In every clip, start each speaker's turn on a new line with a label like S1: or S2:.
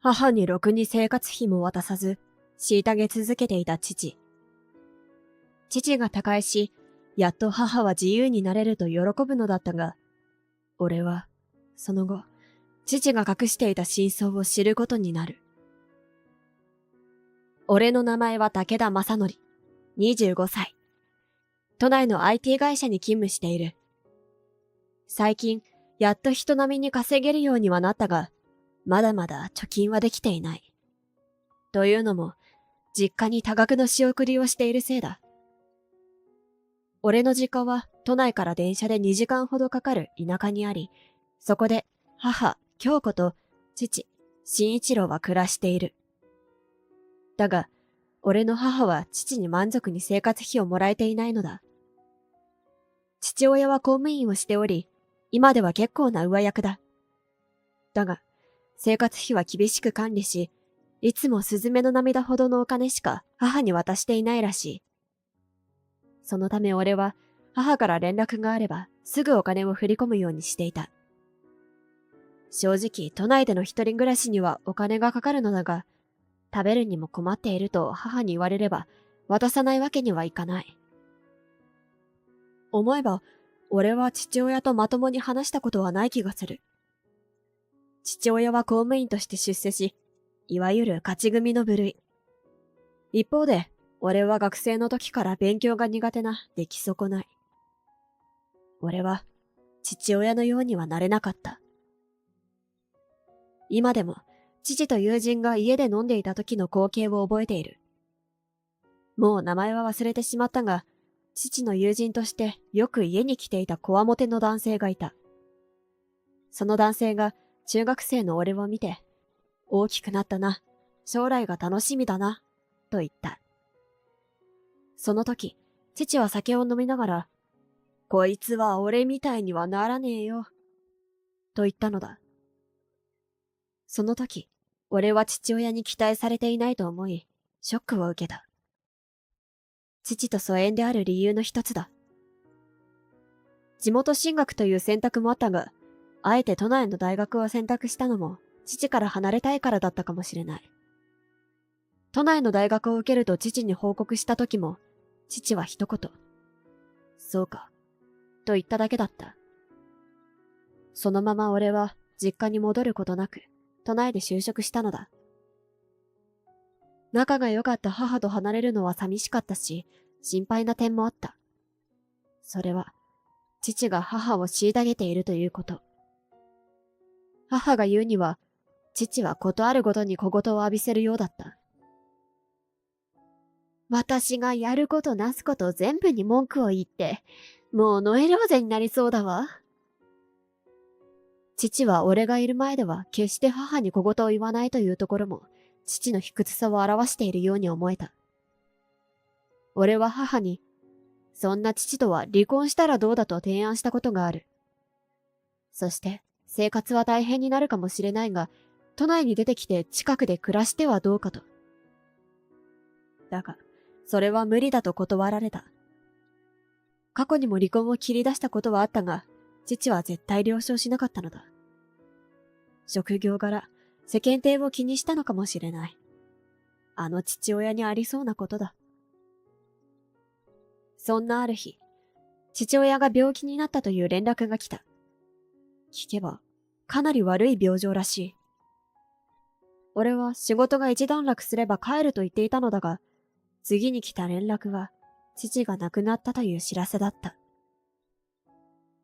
S1: 母にろくに生活費も渡さず、虐げ続けていた父。父が他界し、やっと母は自由になれると喜ぶのだったが、俺は、その後、父が隠していた真相を知ることになる。俺の名前は武田正則、25歳。都内の IT 会社に勤務している。最近、やっと人並みに稼げるようにはなったが、まだまだ貯金はできていない。というのも、実家に多額の仕送りをしているせいだ。俺の実家は都内から電車で2時間ほどかかる田舎にあり、そこで母、京子と父、慎一郎は暮らしている。だが、俺の母は父に満足に生活費をもらえていないのだ。父親は公務員をしており、今では結構な上役だ。だが、生活費は厳しく管理し、いつもスズメの涙ほどのお金しか母に渡していないらしい。そのため俺は母から連絡があればすぐお金を振り込むようにしていた。正直都内での一人暮らしにはお金がかかるのだが、食べるにも困っていると母に言われれば渡さないわけにはいかない。思えば、俺は父親とまともに話したことはない気がする。父親は公務員として出世し、いわゆる勝ち組の部類。一方で、俺は学生の時から勉強が苦手な出来損ない。俺は、父親のようにはなれなかった。今でも、父と友人が家で飲んでいた時の光景を覚えている。もう名前は忘れてしまったが、父の友人としてよく家に来ていたこわもての男性がいた。その男性が中学生の俺を見て、大きくなったな、将来が楽しみだな、と言った。その時、父は酒を飲みながら、こいつは俺みたいにはならねえよ、と言ったのだ。その時、俺は父親に期待されていないと思い、ショックを受けた。父と疎遠である理由の一つだ。地元進学という選択もあったが、あえて都内の大学を選択したのも、父から離れたいからだったかもしれない。都内の大学を受けると父に報告した時も、父は一言、そうか、と言っただけだった。そのまま俺は実家に戻ることなく、都内で就職したのだ。仲が良かった母と離れるのは寂しかったし、心配な点もあった。それは、父が母を虐げているということ。母が言うには、父はことあるごとに小言を浴びせるようだった。私がやることなすこと全部に文句を言って、もうノエローゼになりそうだわ。父は俺がいる前では決して母に小言を言わないというところも、父の卑屈さを表しているように思えた。俺は母に、そんな父とは離婚したらどうだと提案したことがある。そして、生活は大変になるかもしれないが、都内に出てきて近くで暮らしてはどうかと。だが、それは無理だと断られた。過去にも離婚を切り出したことはあったが、父は絶対了承しなかったのだ。職業柄、世間体を気にしたのかもしれない。あの父親にありそうなことだ。そんなある日、父親が病気になったという連絡が来た。聞けば、かなり悪い病状らしい。俺は仕事が一段落すれば帰ると言っていたのだが、次に来た連絡は、父が亡くなったという知らせだった。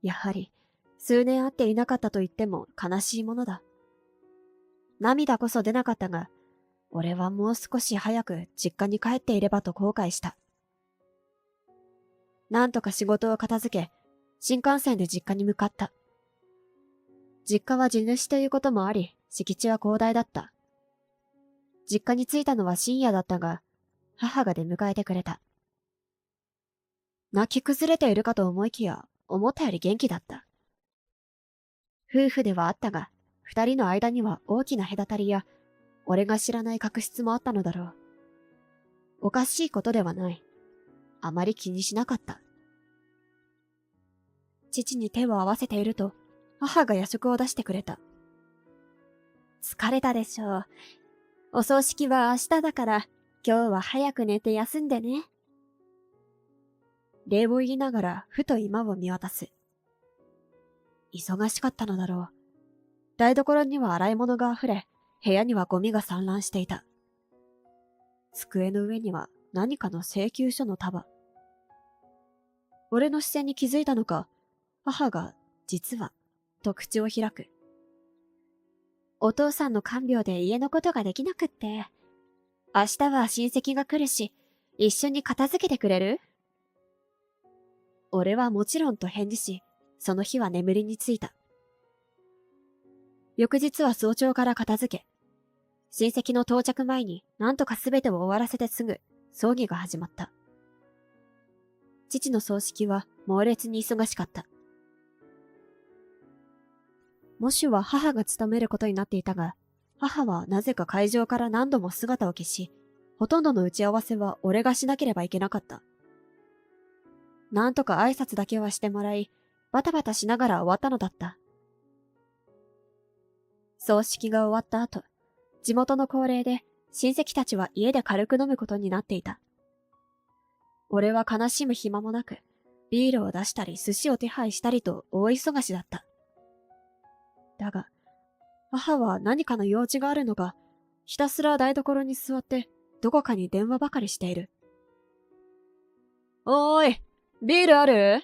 S1: やはり、数年会っていなかったと言っても悲しいものだ。涙こそ出なかったが、俺はもう少し早く実家に帰っていればと後悔した。なんとか仕事を片付け、新幹線で実家に向かった。実家は地主ということもあり、敷地は広大だった。実家に着いたのは深夜だったが、母が出迎えてくれた。泣き崩れているかと思いきや、思ったより元気だった。夫婦ではあったが、二人の間には大きな隔たりや、俺が知らない確執もあったのだろう。おかしいことではない。あまり気にしなかった。父に手を合わせていると、母が夜食を出してくれた。疲れたでしょう。お葬式は明日だから、今日は早く寝て休んでね。礼を言いながら、ふと今を見渡す。忙しかったのだろう。台所には洗い物が溢れ、部屋にはゴミが散乱していた。机の上には何かの請求書の束。俺の視線に気づいたのか、母が、実は、と口を開く。お父さんの看病で家のことができなくって、明日は親戚が来るし、一緒に片付けてくれる？俺はもちろんと返事し、その日は眠りについた。翌日は早朝から片付け、親戚の到着前に何とか全てを終わらせてすぐ、葬儀が始まった。父の葬式は猛烈に忙しかった。喪主は母が務めることになっていたが、母はなぜか会場から何度も姿を消し、ほとんどの打ち合わせは俺がしなければいけなかった。なんとか挨拶だけはしてもらい、バタバタしながら終わったのだった。葬式が終わった後、地元の恒例で親戚たちは家で軽く飲むことになっていた。俺は悲しむ暇もなく、ビールを出したり寿司を手配したりと大忙しだった。だが、母は何かの用事があるのか、ひたすら台所に座ってどこかに電話ばかりしている。おーい、ビールある？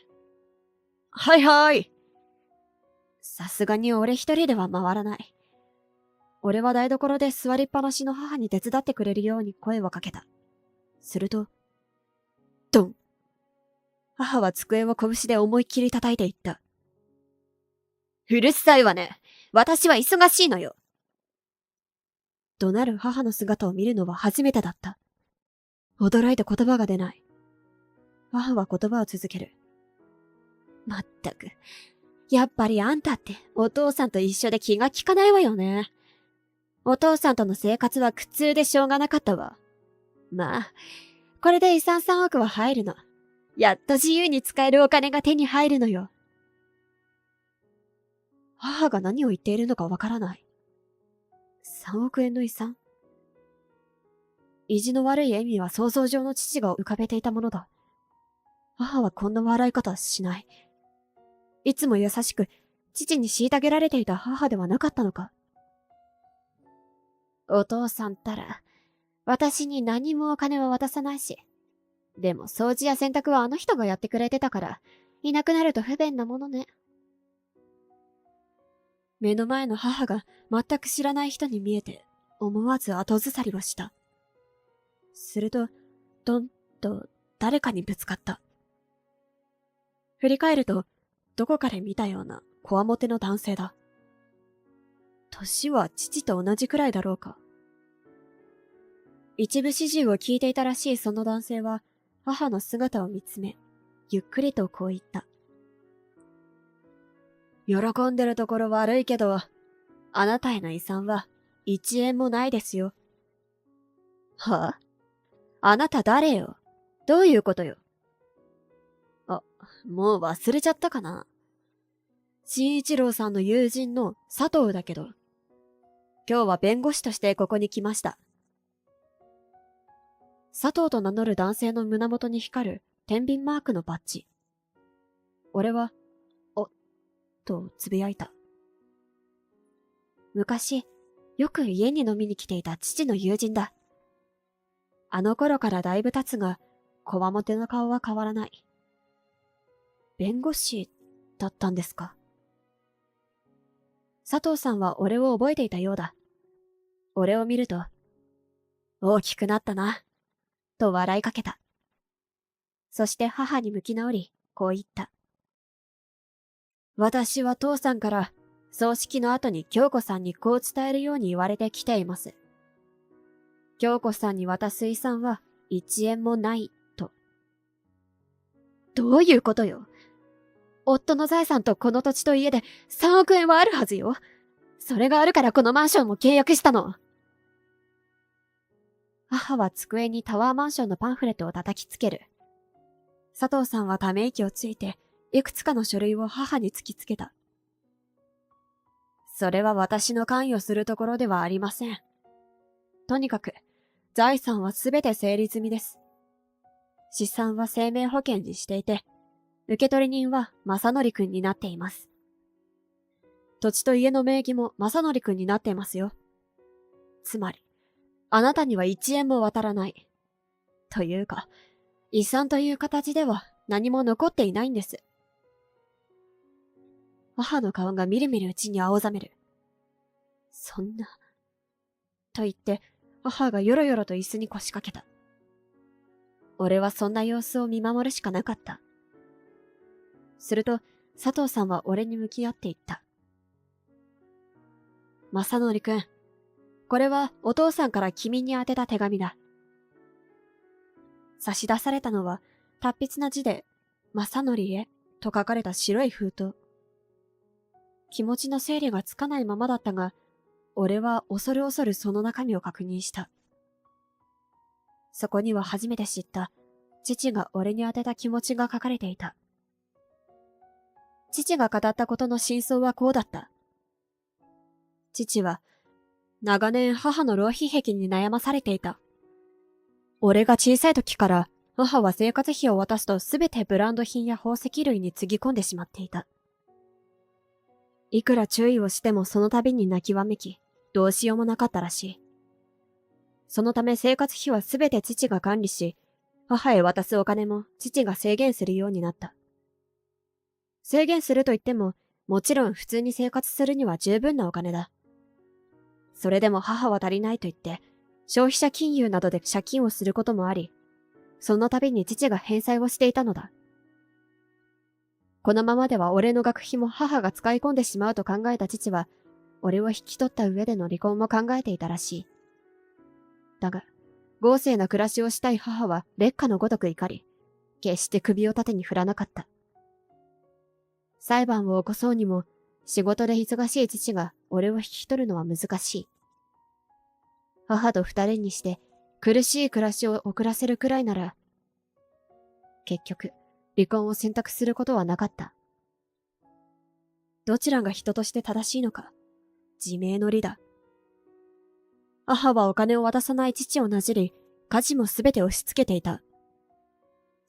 S1: はいはい。さすがに俺一人では回らない。俺は台所で座りっぱなしの母に手伝ってくれるように声をかけた。すると、ドン。母は机を拳で思いっきり叩いていった。うるさいわね。私は忙しいのよ。怒鳴る母の姿を見るのは初めてだった。驚いて言葉が出ない。母は言葉を続ける。まったく、やっぱりあんたってお父さんと一緒で気が利かないわよね。お父さんとの生活は苦痛でしょうがなかったわ。まあ、これで遺産3億は入るの。やっと自由に使えるお金が手に入るのよ。母が何を言っているのかわからない。3億円の遺産？意地の悪い笑みは想像上の父が浮かべていたものだ。母はこんな笑い方はしない。いつも優しく、父に虐げられていた母ではなかったのか。お父さんったら、私に何もお金は渡さないし。でも掃除や洗濯はあの人がやってくれてたから、いなくなると不便なものね。目の前の母が全く知らない人に見えて、思わず後ずさりをした。すると、ドンと誰かにぶつかった。振り返ると、どこかで見たようなこわもての男性だ。年は父と同じくらいだろうか。一部始終を聞いていたらしいその男性は、母の姿を見つめ、ゆっくりとこう言った。喜んでるところ悪いけど、あなたへの遺産は1円もないですよ。はあ？あなた誰よ？どういうことよ？あ、もう忘れちゃったかな。慎一郎さんの友人の佐藤だけど、今日は弁護士としてここに来ました。佐藤と名乗る男性の胸元に光る天秤マークのバッジ。俺は、とつぶやいた。昔、よく家に飲みに来ていた父の友人だ。あの頃からだいぶ経つが、こわもての顔は変わらない。弁護士だったんですか。佐藤さんは俺を覚えていたようだ。俺を見ると、大きくなったな、と笑いかけた。そして母に向き直り、こう言った。私は父さんから葬式の後に京子さんにこう伝えるように言われてきています。京子さんに渡す遺産は1円もないと。どういうことよ。夫の財産とこの土地と家で3億円はあるはずよ。それがあるからこのマンションも契約したの。母は机にタワーマンションのパンフレットを叩きつける。佐藤さんはため息をついて、いくつかの書類を母に突きつけた。それは私の関与するところではありません。とにかく、財産はすべて整理済みです。資産は生命保険にしていて、受取人は正則くんになっています。土地と家の名義も正則くんになっていますよ。つまり、あなたには1円も渡らない。というか、遺産という形では何も残っていないんです。母の顔がみるみるうちに青ざめる。そんな。と言って、母がよろよろと椅子に腰掛けた。俺はそんな様子を見守るしかなかった。すると、佐藤さんは俺に向き合って言った。正則くん、これはお父さんから君に宛てた手紙だ。差し出されたのは、達筆な字で、正則へ、と書かれた白い封筒。気持ちの整理がつかないままだったが、俺は恐る恐るその中身を確認した。そこには初めて知った、父が俺に宛てた気持ちが書かれていた。父が語ったことの真相はこうだった。父は、長年母の浪費癖に悩まされていた。俺が小さい時から、母は生活費を渡すとすべてブランド品や宝石類につぎ込んでしまっていた。いくら注意をしてもその度に泣きわめき、どうしようもなかったらしい。そのため生活費はすべて父が管理し、母へ渡すお金も父が制限するようになった。制限すると言っても、もちろん普通に生活するには十分なお金だ。それでも母は足りないと言って、消費者金融などで借金をすることもあり、その度に父が返済をしていたのだ。このままでは俺の学費も母が使い込んでしまうと考えた父は、俺を引き取った上での離婚も考えていたらしい。だが、豪勢な暮らしをしたい母は烈火のごとく怒り、決して首を縦に振らなかった。裁判を起こそうにも、仕事で忙しい父が俺を引き取るのは難しい。母と二人にして苦しい暮らしを送らせるくらいなら、結局、離婚を選択することはなかった。どちらが人として正しいのか、自明の理だ。母はお金を渡さない父をなじり、家事もすべて押し付けていた。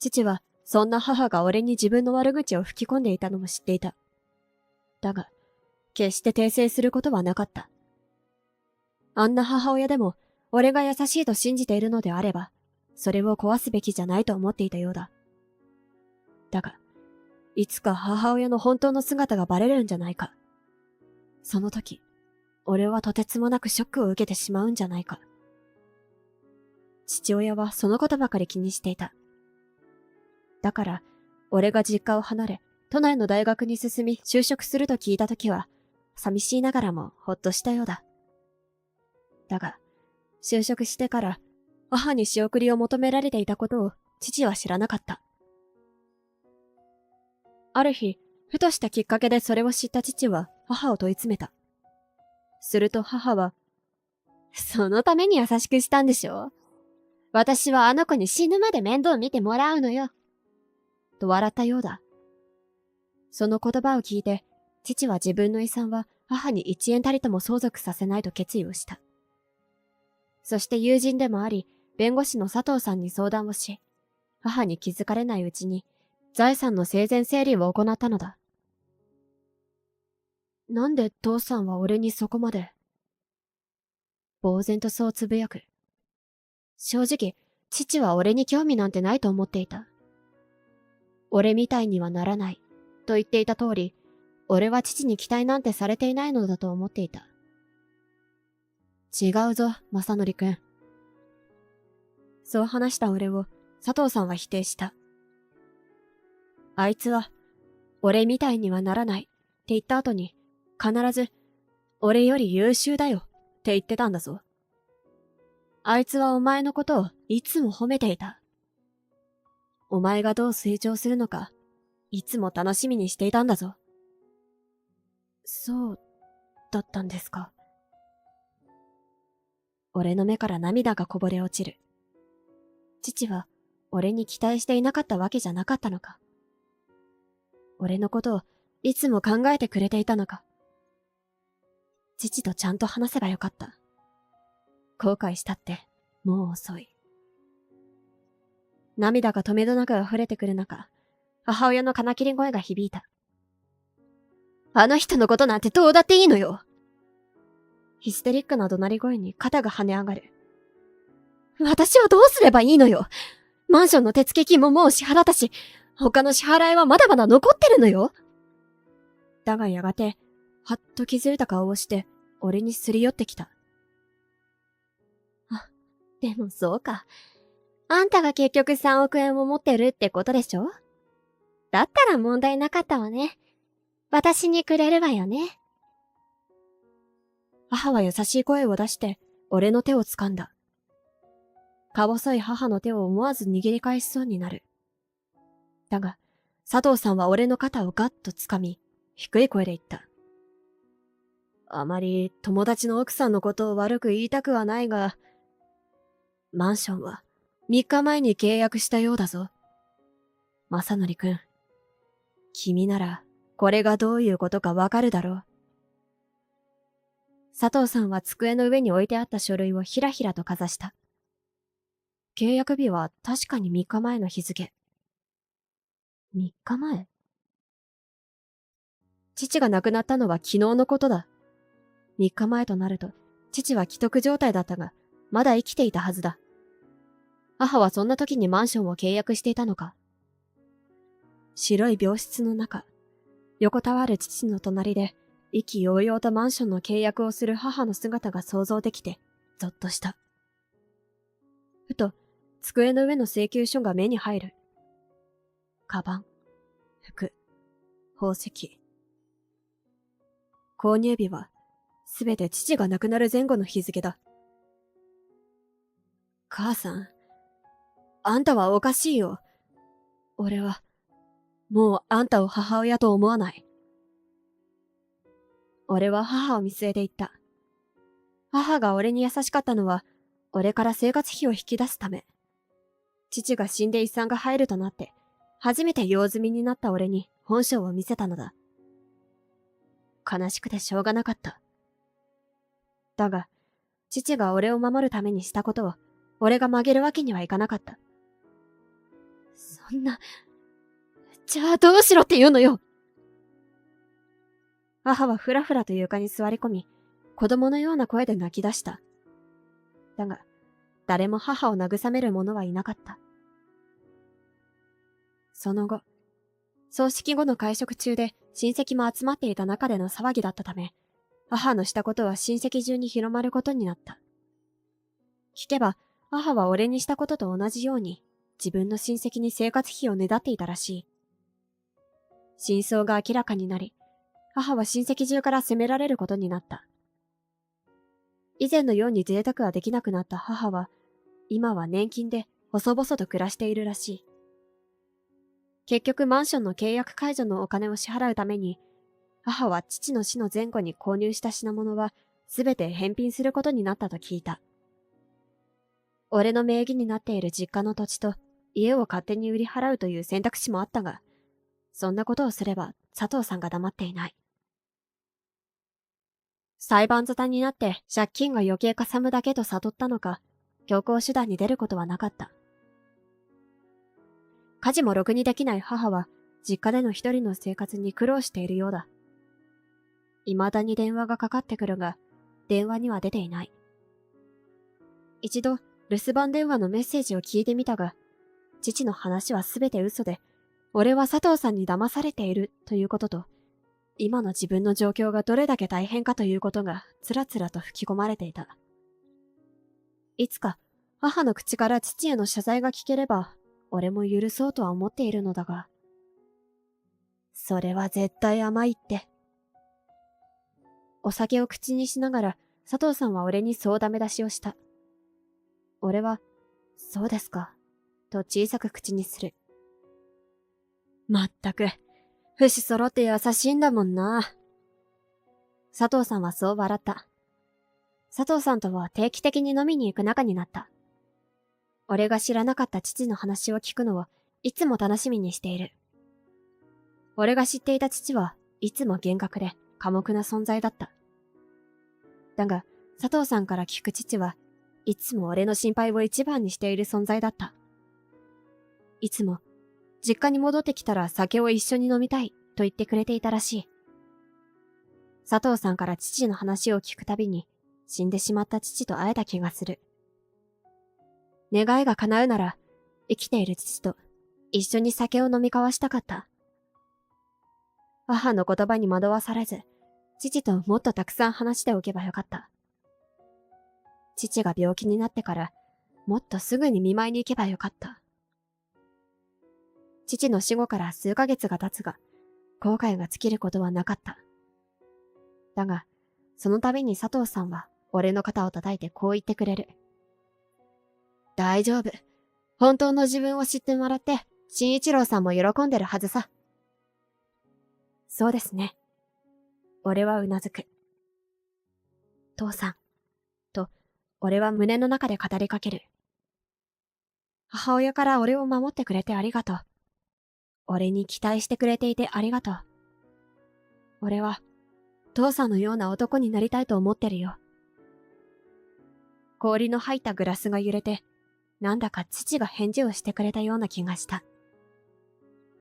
S1: 父は、そんな母が俺に自分の悪口を吹き込んでいたのも知っていた。だが、決して訂正することはなかった。あんな母親でも、俺が優しいと信じているのであれば、それを壊すべきじゃないと思っていたようだ。だが、いつか母親の本当の姿がバレるんじゃないか。その時、俺はとてつもなくショックを受けてしまうんじゃないか。父親はそのことばかり気にしていた。だから、俺が実家を離れ、都内の大学に進み就職すると聞いた時は、寂しいながらもほっとしたようだ。だが、就職してから、母に仕送りを求められていたことを父は知らなかった。ある日、ふとしたきっかけでそれを知った父は母を問い詰めた。すると母は、そのために優しくしたんでしょ？私はあの子に死ぬまで面倒見てもらうのよ。と笑ったようだ。その言葉を聞いて、父は自分の遺産は母に1円たりとも相続させないと決意をした。そして友人でもあり、弁護士の佐藤さんに相談をし、母に気づかれないうちに財産の生前整理を行ったのだ。なんで父さんは俺にそこまで。呆然とそうつぶやく。正直、父は俺に興味なんてないと思っていた。俺みたいにはならない、と言っていた通り、俺は父に期待なんてされていないのだと思っていた。違うぞ、正則くん。そう話した俺を佐藤さんは否定した。あいつは、俺みたいにはならないって言った後に、必ず、俺より優秀だよって言ってたんだぞ。あいつはお前のことをいつも褒めていた。お前がどう成長するのか、いつも楽しみにしていたんだぞ。そう、だったんですか。俺の目から涙がこぼれ落ちる。父は、俺に期待していなかったわけじゃなかったのか。俺のことをいつも考えてくれていたのか。父とちゃんと話せばよかった。後悔したって、もう遅い。涙が止めどなく溢れてくる中、母親の金切り声が響いた。あの人のことなんてどうだっていいのよ。ヒステリックな怒鳴り声に肩が跳ね上がる。私はどうすればいいのよ。マンションの手付金ももう支払ったし、他の支払いはまだまだ残ってるのよ。だがやがて、はっと気づいた顔をして、俺にすり寄ってきた。あ、でもそうか。あんたが結局3億円を持ってるってことでしょ？だったら問題なかったわね。私にくれるわよね。母は優しい声を出して、俺の手を掴んだ。か細い母の手を思わず握り返しそうになる。だが、佐藤さんは俺の肩をガッと掴み、低い声で言った。あまり友達の奥さんのことを悪く言いたくはないが、マンションは3日前に契約したようだぞ。正則くん、君ならこれがどういうことかわかるだろう。佐藤さんは机の上に置いてあった書類をひらひらとかざした。契約日は確かに3日前の日付。3日前？父が亡くなったのは昨日のことだ。3日前となると、父は危篤状態だったが、まだ生きていたはずだ。母はそんな時にマンションを契約していたのか。白い病室の中、横たわる父の隣で、意気揚々とマンションの契約をする母の姿が想像できて、ぞっとした。ふと、机の上の請求書が目に入る。カバン、服、宝石。購入日は、すべて父が亡くなる前後の日付だ。母さん、あんたはおかしいよ。俺は、もうあんたを母親と思わない。俺は母を見据えて言った。母が俺に優しかったのは、俺から生活費を引き出すため。父が死んで遺産が入るとなって、初めて用済みになった俺に本性を見せたのだ。悲しくてしょうがなかった。だが、父が俺を守るためにしたことを、俺が曲げるわけにはいかなかった。そんな、じゃあどうしろって言うのよ。母はふらふらと床に座り込み、子供のような声で泣き出した。だが、誰も母を慰める者はいなかった。その後、葬式後の会食中で親戚も集まっていた中での騒ぎだったため、母のしたことは親戚中に広まることになった。聞けば、母は俺にしたことと同じように、自分の親戚に生活費をねだっていたらしい。真相が明らかになり、母は親戚中から責められることになった。以前のように贅沢はできなくなった母は、今は年金で細々と暮らしているらしい。結局マンションの契約解除のお金を支払うために、母は父の死の前後に購入した品物はすべて返品することになったと聞いた。俺の名義になっている実家の土地と家を勝手に売り払うという選択肢もあったが、そんなことをすれば佐藤さんが黙っていない。裁判沙汰になって借金が余計かさむだけと悟ったのか、強行手段に出ることはなかった。家事もろくにできない母は、実家での一人の生活に苦労しているようだ。未だに電話がかかってくるが、電話には出ていない。一度、留守番電話のメッセージを聞いてみたが、父の話はすべて嘘で、俺は佐藤さんに騙されているということと、今の自分の状況がどれだけ大変かということがつらつらと吹き込まれていた。いつか、母の口から父への謝罪が聞ければ、俺も許そうとは思っているのだが、それは絶対甘いって。お酒を口にしながら佐藤さんは俺にそうダメ出しをした。俺は、そうですか、と小さく口にする。まったく、不死揃って優しいんだもんな。佐藤さんはそう笑った。佐藤さんとは定期的に飲みに行く仲になった。俺が知らなかった父の話を聞くのをいつも楽しみにしている。俺が知っていた父はいつも厳格で寡黙な存在だった。だが、佐藤さんから聞く父はいつも俺の心配を一番にしている存在だった。いつも、実家に戻ってきたら酒を一緒に飲みたいと言ってくれていたらしい。佐藤さんから父の話を聞くたびに、死んでしまった父と会えた気がする。願いが叶うなら、生きている父と一緒に酒を飲み交わしたかった。母の言葉に惑わされず、父ともっとたくさん話しておけばよかった。父が病気になってから、もっとすぐに見舞いに行けばよかった。父の死後から数ヶ月が経つが、後悔が尽きることはなかった。だが、その度に佐藤さんは俺の肩を叩いてこう言ってくれる。大丈夫。本当の自分を知ってもらって、慎一郎さんも喜んでるはずさ。そうですね。俺はうなずく。父さん。と、俺は胸の中で語りかける。母親から俺を守ってくれてありがとう。俺に期待してくれていてありがとう。俺は、父さんのような男になりたいと思ってるよ。氷の入ったグラスが揺れて、なんだか父が返事をしてくれたような気がした。